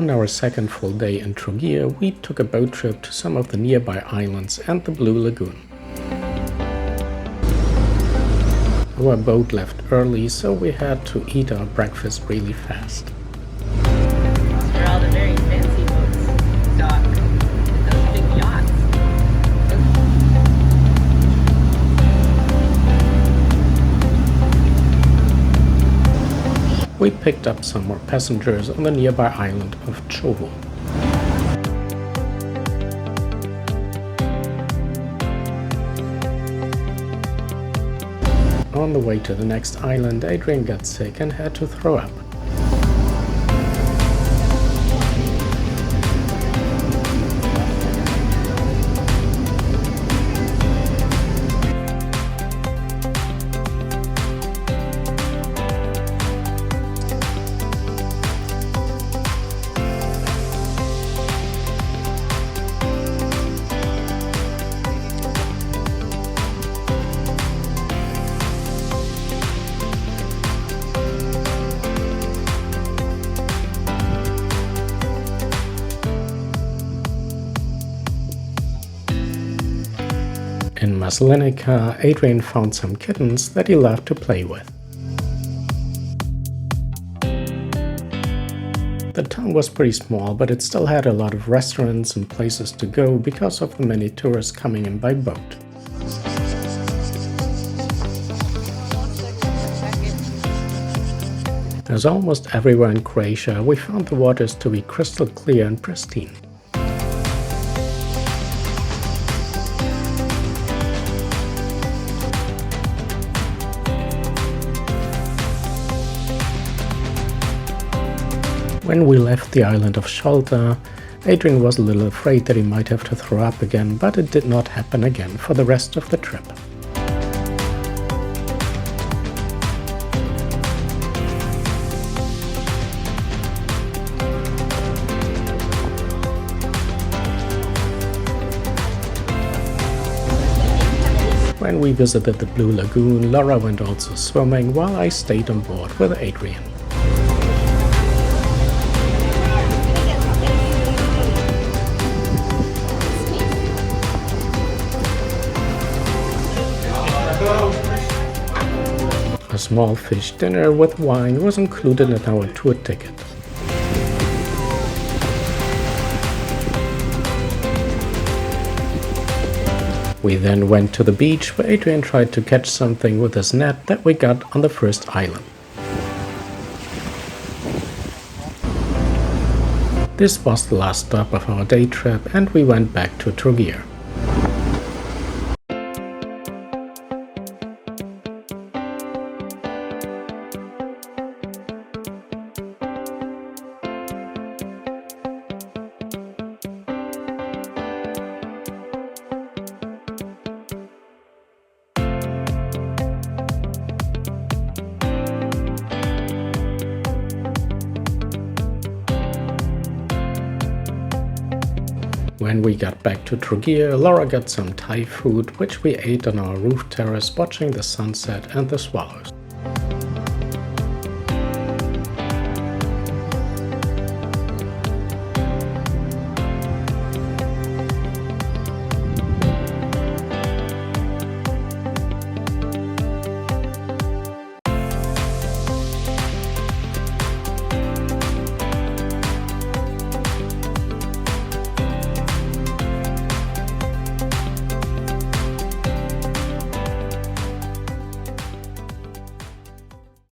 On our second full day in Trogir, we took a boat trip to some of the nearby islands and the Blue Lagoon. Our boat left early, so we had to eat our breakfast really fast. Those are all the very fancy boats, Doc. Those big yachts. We picked up some more passengers on the nearby island of Čiovo. On the way to the next island, Adrian got sick and had to throw up. In Maslenica, Adrian found some kittens that he loved to play with. The town was pretty small, but it still had a lot of restaurants and places to go because of the many tourists coming in by boat. As almost everywhere in Croatia, we found the waters to be crystal clear and pristine. When we left the island of Šolta, Adrian was a little afraid that he might have to throw up again, but it did not happen again for the rest of the trip. When we visited the Blue Lagoon, Laura went also swimming while I stayed on board with Adrian. A small fish dinner with wine was included in our tour ticket. We then went to the beach where Adrian tried to catch something with his net that we got on the first island. This was the last stop of our day trip and we went back to Trogir. When we got back to Trogir, Laura got some Thai food, which we ate on our roof terrace watching the sunset and the swallows.